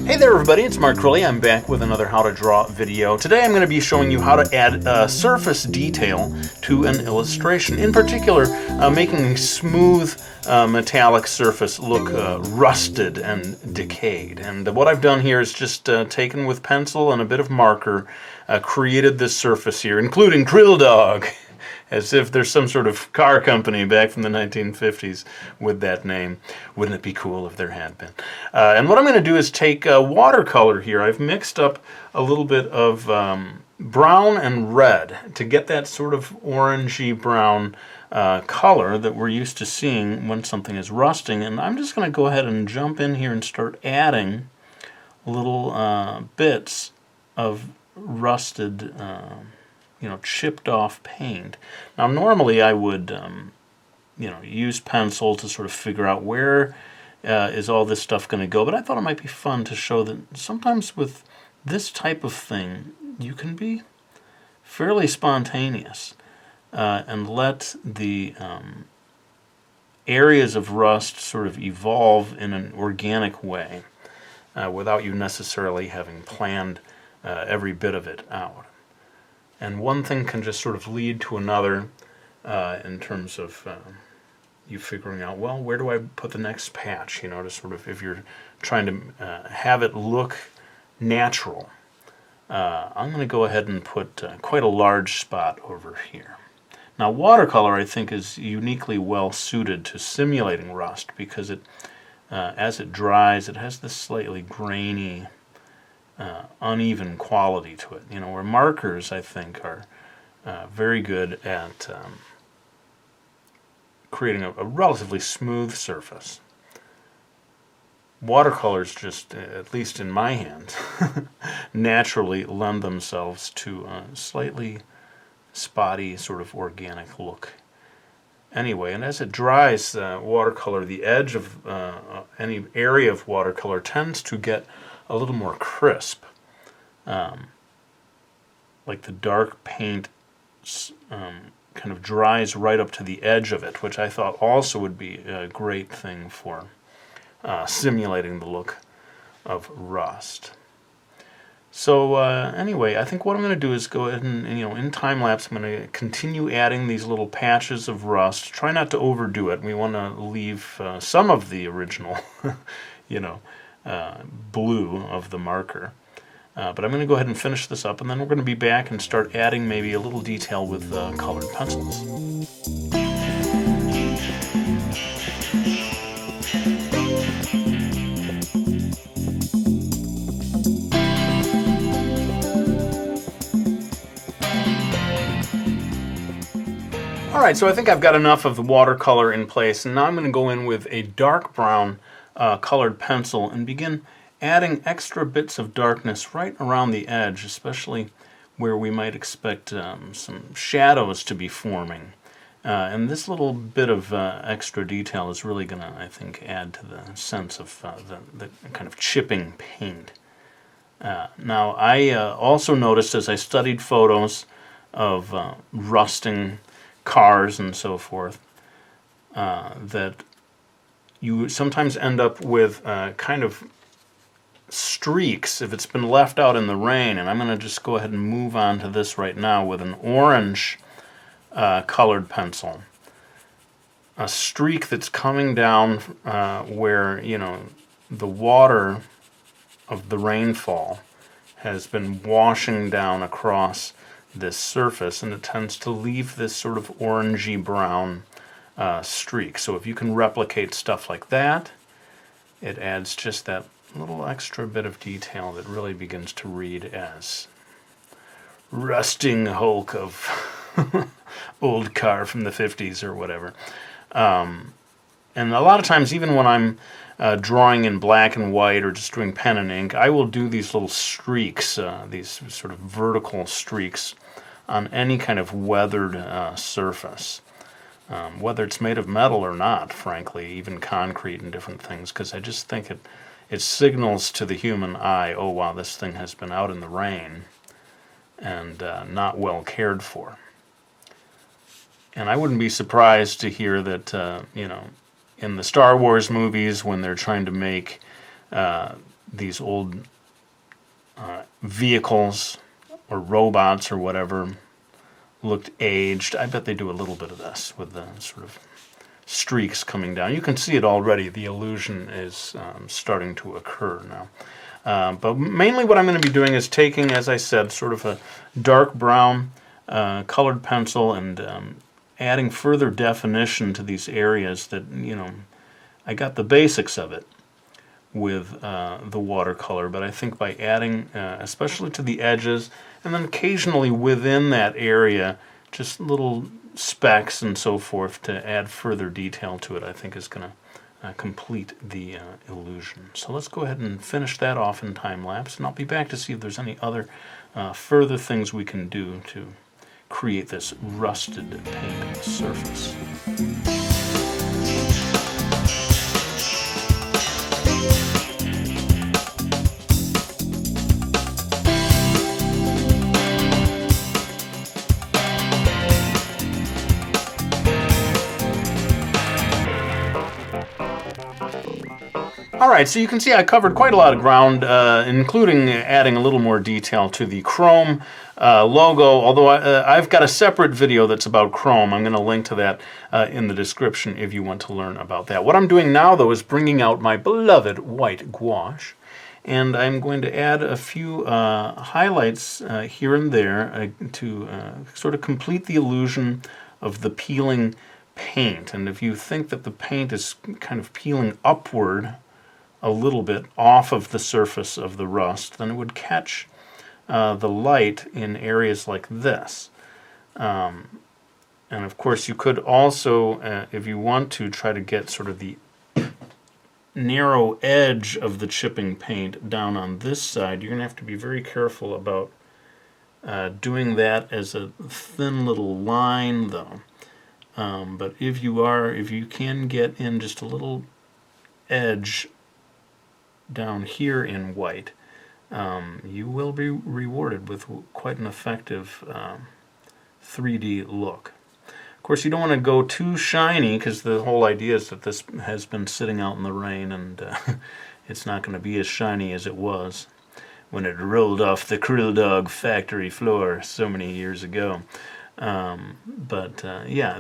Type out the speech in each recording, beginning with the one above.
Hey there everybody, it's markcrilley. I'm back with another how to draw video. Today I'm going to be showing you how to add surface detail to an illustration. In particular, making a smooth metallic surface look rusted and decayed. And what I've done here is just taken with pencil and a bit of marker, created this surface here, including Krill Dog. As if there's some sort of car company back from the 1950s with that name. Wouldn't it be cool if there had been? And what I'm going to do is take watercolor here. I've mixed up a little bit of brown and red to get that sort of orangey brown color that we're used to seeing when something is rusting. And I'm just going to go ahead and jump in here and start adding little bits of rusted chipped off paint. Now normally I would use pencil to sort of figure out where is all this stuff going to go, but I thought it might be fun to show that sometimes with this type of thing you can be fairly spontaneous and let the areas of rust sort of evolve in an organic way without you necessarily having planned every bit of it out. And one thing can just sort of lead to another in terms of you figuring out, well, where do I put the next patch? To sort of, if you're trying to have it look natural. I'm going to go ahead and put quite a large spot over here. Now, watercolor, I think, is uniquely well suited to simulating rust because it, as it dries, it has this slightly grainy, uneven quality to it. Where markers, I think, are very good at creating a relatively smooth surface. Watercolors just, at least in my hand, naturally lend themselves to a slightly spotty, sort of organic look. Anyway, and as it dries, watercolor, the edge of any area of watercolor tends to get a little more crisp, like the dark paint kind of dries right up to the edge of it, which I thought also would be a great thing for simulating the look of rust. So anyway, I think what I'm going to do is go ahead and, in time-lapse, I'm going to continue adding these little patches of rust. Try not to overdo it. We want to leave some of the original, blue of the marker. But I'm going to go ahead and finish this up, and then we're going to be back and start adding maybe a little detail with colored pencils. Alright, so I think I've got enough of the watercolor in place, and now I'm going to go in with a dark brown colored pencil and begin adding extra bits of darkness right around the edge, especially where we might expect some shadows to be forming. And this little bit of extra detail is really going to, I think, add to the sense of the kind of chipping paint. Now, I also noticed as I studied photos of rusting cars and so forth that you sometimes end up with kind of streaks if it's been left out in the rain, and I'm going to just go ahead and move on to this right now with an orange colored pencil. A streak that's coming down where, the water of the rainfall has been washing down across this surface, and it tends to leave this sort of orangey brown streak. So if you can replicate stuff like that, it adds just that little extra bit of detail that really begins to read as rusting hulk of old car from the 50s or whatever. And a lot of times, even when I'm drawing in black and white or just doing pen and ink, I will do these little streaks, these sort of vertical streaks on any kind of weathered surface. Whether it's made of metal or not, frankly, even concrete and different things, because I just think it signals to the human eye, oh wow, this thing has been out in the rain and not well cared for. And I wouldn't be surprised to hear that, in the Star Wars movies, when they're trying to make these old vehicles or robots or whatever looked aged. I bet they do a little bit of this with the sort of streaks coming down. You can see it already. The illusion is starting to occur now. But mainly what I'm going to be doing is taking, as I said, sort of a dark brown colored pencil and adding further definition to these areas that, you know, I got the basics of it with the watercolor, but I think by adding, especially to the edges, and then occasionally within that area, just little specks and so forth to add further detail to it, I think is going to complete the illusion. So let's go ahead and finish that off in time-lapse, and I'll be back to see if there's any other further things we can do to create this rusted paint surface. Alright, so you can see I covered quite a lot of ground, including adding a little more detail to the Chrome logo, although I've got a separate video that's about Chrome. I'm going to link to that in the description if you want to learn about that. What I'm doing now, though, is bringing out my beloved white gouache, and I'm going to add a few highlights here and there to sort of complete the illusion of the peeling paint. And if you think that the paint is kind of peeling upward a little bit off of the surface of the rust, then it would catch the light in areas like this. And of course you could also, if you want to, try to get sort of the narrow edge of the chipping paint down on this side. You're going to have to be very careful about doing that as a thin little line, though. But if you can get in just a little edge down here in white, you will be rewarded with quite an effective 3D look. Of course, you don't want to go too shiny, because the whole idea is that this has been sitting out in the rain, and it's not going to be as shiny as it was when it rolled off the Krill Dog factory floor so many years ago. Yeah,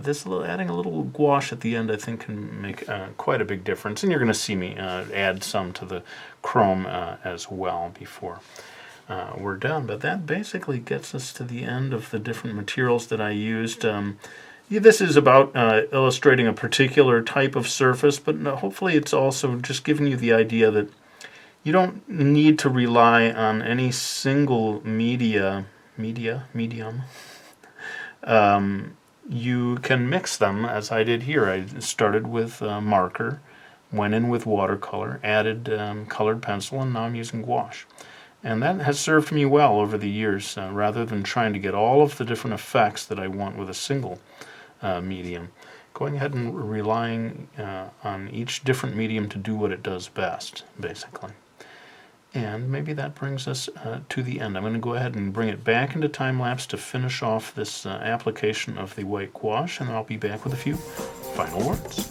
adding a little gouache at the end, I think, can make quite a big difference. And you're going to see me add some to the Chrome as well before we're done. But that basically gets us to the end of the different materials that I used. This is about illustrating a particular type of surface, but hopefully it's also just giving you the idea that you don't need to rely on any single medium. You can mix them, as I did here. I started with marker, went in with watercolor, added colored pencil, and now I'm using gouache. And that has served me well over the years, rather than trying to get all of the different effects that I want with a single medium. Going ahead and relying on each different medium to do what it does best, basically. And maybe that brings us to the end. I'm going to go ahead and bring it back into time-lapse to finish off this application of the white gouache, and I'll be back with a few final words.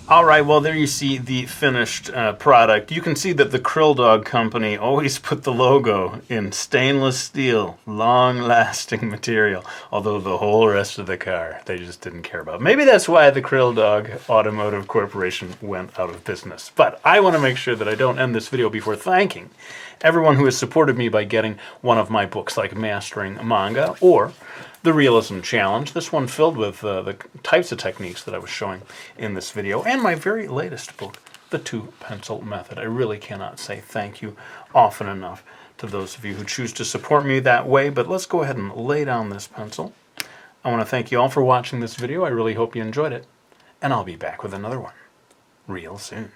Alright, well there you see the finished product. You can see that the Krill Dog company always put the logo in stainless steel, long-lasting material, although the whole rest of the car they just didn't care about. Maybe that's why the Krill Dog Automotive Corporation went out of business. But I want to make sure that I don't end this video before thanking everyone who has supported me by getting one of my books, like Mastering Manga or The Realism Challenge, this one filled with the types of techniques that I was showing in this video, and my very latest book, The Two-Pencil Method. I really cannot say thank you often enough to those of you who choose to support me that way, but let's go ahead and lay down this pencil. I want to thank you all for watching this video. I really hope you enjoyed it, and I'll be back with another one real soon.